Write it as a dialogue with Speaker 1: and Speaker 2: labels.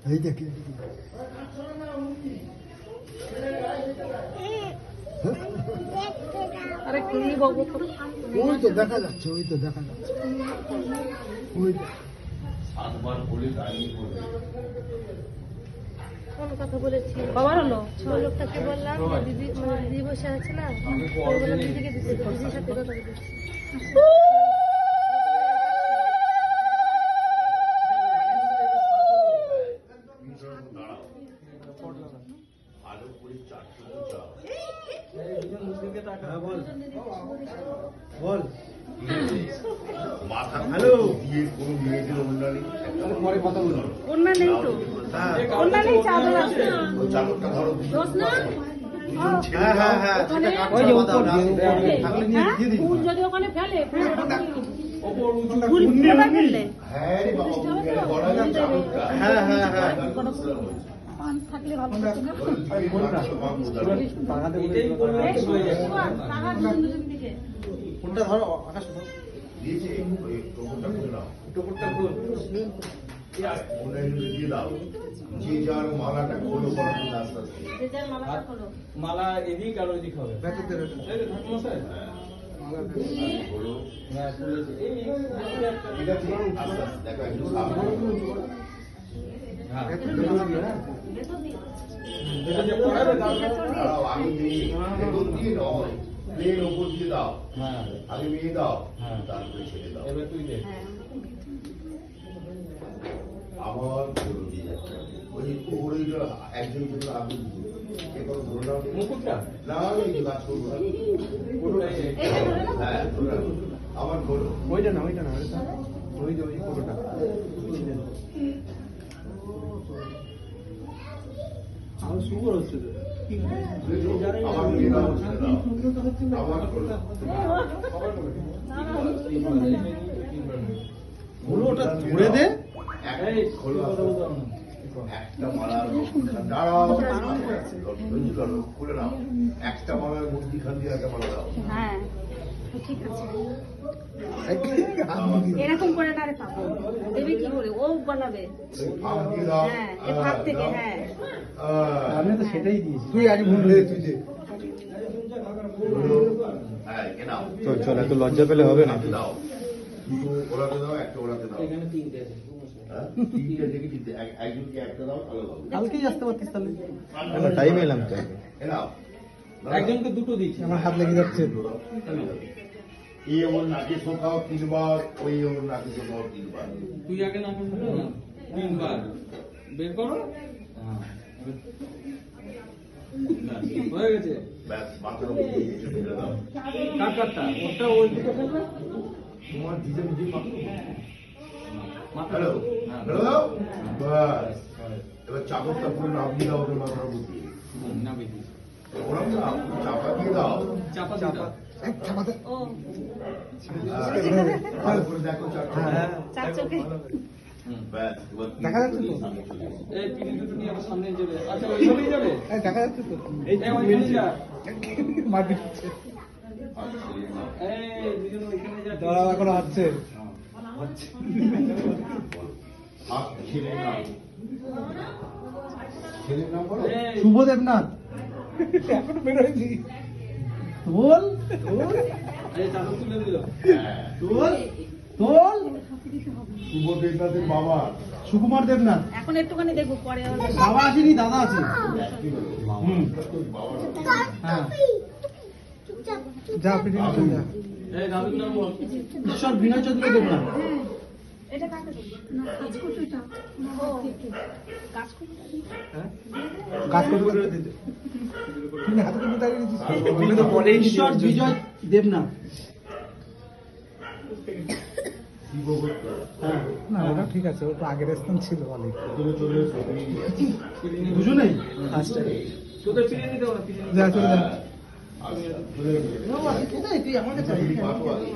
Speaker 1: এই দেখি
Speaker 2: আরে কুড়ি বাবু
Speaker 1: ওই তো দেখা যাচ্ছে, ওই তো দেখা যাচ্ছে, ওই
Speaker 2: কোন কথা বলেছি বাবার হলো ছোট লোকটাকে বললাম যে দিদি মানে দিদি বসে আছে না, বললাম দিদিকে দিতে, দিদির সাথে কথা বলেছি।
Speaker 1: বল
Speaker 3: হ্যালো দিয়ে কোনো মেয়েদের অন্যান্য
Speaker 1: পরে কথা বলবো।
Speaker 2: ওন্না নেই তো, ওন্না নেই, চাদর আছে।
Speaker 3: ওই চাদরটা ধরো
Speaker 2: দোষ না
Speaker 1: হ্যাঁ হ্যাঁ হ্যাঁ,
Speaker 2: ওখানে
Speaker 1: ওই যে উপর থাকলে নিয়ে
Speaker 2: হ্যাঁ?
Speaker 1: দিয়ে দিই।
Speaker 2: ফুল যদি ওখানে ফেলে ফুল
Speaker 1: ওটা
Speaker 2: ফুল
Speaker 1: কুন্ডি
Speaker 2: কোথায়
Speaker 1: আমি।
Speaker 2: ফেললে?
Speaker 3: হ্যাঁ রে বাবা উঠে বড় না চাদরটা
Speaker 1: হ্যাঁ হ্যাঁ হ্যাঁ,
Speaker 2: পান থাকলে ভালো হতো না।
Speaker 1: বাগাতে বলে
Speaker 2: এই সুন্দর, টাকা সুন্দর দিকে।
Speaker 1: কোনটা ধরো আকাশ ধরো।
Speaker 3: দিয়েছে ওই টোকনটা খুলে নাও
Speaker 1: টোকনটা খুল।
Speaker 3: মনে দিয়ে দাও যে যার মালাটা খোলো করার জন্য আস্তে আস্তে
Speaker 2: যে যার মালাটা খোলো।
Speaker 4: মালা এদিক আর ওইদিক হবে।
Speaker 1: ব্যাটাতে
Speaker 4: এই যে ঠাকুরমশাই।
Speaker 3: খোলো
Speaker 4: হ্যাঁ, খুলেছে। এই
Speaker 3: ঠিক আছে আস্তে আস্তে দেখো একটু সামনে
Speaker 4: হ্যাঁ।
Speaker 2: ভেতর দিয়ে।
Speaker 4: এটা যে পড়াবে তার
Speaker 3: দাঁড়াও আগে মেয়ে ভেতর দিয়ে নয় প্লেন ওপর দিয়ে দাও
Speaker 4: হ্যাঁ।
Speaker 3: আগে মেয়ে দাও
Speaker 4: হ্যাঁ।
Speaker 3: তারপরে ছেড়ে দাও
Speaker 4: এবার তুই দে।
Speaker 2: হ্যাঁ।
Speaker 3: আবার ধরো দিয়ে যাচ্ছে ওই ওর ওই যে একজন জন্য আগে এ করো ধরে নাও
Speaker 4: মুকুটটা?
Speaker 3: না এই যে গাছ করবো না
Speaker 2: এইটা ধরে নাও।
Speaker 3: হ্যাঁ ধরে নাও আবার ধরো
Speaker 1: ওইটা না, ওইটা না, ওই যে ওই ফটোটা। আমার সুন্দর হচ্ছে তো।
Speaker 3: আবার মেয়ে দাও ছেড়ে দাও আবার ধরো
Speaker 1: হলো ওটা ধরে দে।
Speaker 4: এই
Speaker 3: খোলো
Speaker 4: কথা বলতে হবে না।
Speaker 3: একটা মালার দাঁড়াও ধরো খুলে নাও একটা মালার মধ্যিখান দিয়ে একটা মালা দাও
Speaker 2: হ্যাঁ ঠিক আছে। এরকম করে না রে পাপা, দেবে কি করে? ও বানাবে।
Speaker 3: ফাঁক দিয়ে দাও
Speaker 2: হ্যাঁ এ ভাত থেকে। হ্যাঁ
Speaker 1: আমি তো সেটাই দিয়েছি। তুই আগে ভুল হয়ে তুই দে।
Speaker 3: হ্যাঁ এ নাও
Speaker 5: চল এত লজ্জা পেলে হবে না।
Speaker 3: হাতে দাও দুটো ওড়াতে দাও একটা ওড়াতে দাও
Speaker 4: এখানে তিনটে আছে।
Speaker 3: হ্যাঁ তিনটে দেখে দিতে একজনকে একটা দাও ভালো দাও
Speaker 1: কালকেই আসতে পারতিস তাহলে।
Speaker 5: টাইম এলাম তো।
Speaker 3: এ নাও
Speaker 4: একজনকে দুটো দিচ্ছি।
Speaker 1: আমার হাত লেগে যাচ্ছে।
Speaker 3: এই ওর নাকে শোকাও 3 বার ওই ওর নাকে শোকাও 3 বার
Speaker 4: তুই আগে না করবি না? তিনবার বের করো। হ্যাঁ। ব্যাস, হয়ে গেছে।
Speaker 3: ব্যাস মাথার উপর দিয়ে কিছু ফেলে দাও
Speaker 4: কার কারটা? ওটা ওই দিকে ফেলবে।
Speaker 3: তোমার নিজে নিজে মাথা
Speaker 4: মাথা
Speaker 3: হ্যালো
Speaker 4: হ্যাঁ।
Speaker 3: হ্যালো দাও বাস এবার চাদরটা পুরো নামিয়ে দাও ওদের মাথার উপর দিয়ে
Speaker 4: না বেশি।
Speaker 3: ওরা না চাপা দিয়ে দাও
Speaker 4: চাপা দিয়ে দাও।
Speaker 1: এক চাপাতে।
Speaker 2: ও
Speaker 3: ভালো করে দেখো চারটা
Speaker 2: চার চোখে।
Speaker 4: হুম।
Speaker 3: ব্যাস এবার
Speaker 1: দেখা যাচ্ছে তো?
Speaker 3: সামনে চলে এসো।
Speaker 4: এই পিড়ি দুটো নিয়ে আবার সামনে যাবে। আচ্ছা ওইভাবেই যাবে।
Speaker 1: এই দেখা যাচ্ছে তো?
Speaker 4: এই ওইখানে যা।
Speaker 1: মারপিট হচ্ছে।
Speaker 3: আর ছেড়ে দাও।
Speaker 4: এই দুজন ওইখানে যা।
Speaker 1: দাঁড়াও এখনো হচ্ছে।
Speaker 3: হাত ছেড়ে নাও ছেড়ে নাও বলো
Speaker 4: এই,
Speaker 1: শুভ দেবনাথ এখনো বেরোয়নি। তোল তোল
Speaker 4: এই চাদর তুলে দিল।
Speaker 3: হ্যাঁ
Speaker 1: তোল তোল।
Speaker 3: শুভ দেবনাথের বাবা
Speaker 1: সুকুমার দেবনাথ।
Speaker 2: এখন একটুখানি দেখবো, পরে আবার দেখবো।
Speaker 1: বাবা আসেনি, দাদা আছে।
Speaker 3: কি হলো
Speaker 1: হুম হ্যাঁ যা পিটি চল যা।
Speaker 4: এই দাদুর নাম বল।
Speaker 1: ঈশ্বর বিনয় চৌধুরী দেবনাথ।
Speaker 2: এটা কাকে দেবো? না কাজ করছো এটা। ও কাজ করছো।
Speaker 1: হ্যাঁ কাজ করতে দিতে তুমি হাতে কিন্তু দাঁড়িয়ে দিচ্ছিস। তুমি তো বলে ঈশ্বর বিজয় দেবনাথ।
Speaker 3: শিবভক্ত
Speaker 1: হ্যাঁ না ওটা ঠিক আছে, ওটা আগের স্থান ছিল অনেক।
Speaker 3: চলে চলে এসো
Speaker 1: দুজনেই আচ্ছা
Speaker 4: তোকে চিনে নিতে হবে না, চিনে নিতে
Speaker 1: যা চলে যা।
Speaker 3: আচ্ছা চলে এসো
Speaker 1: কোথায় তুই আমাকে চাই।
Speaker 3: পাঠো আগে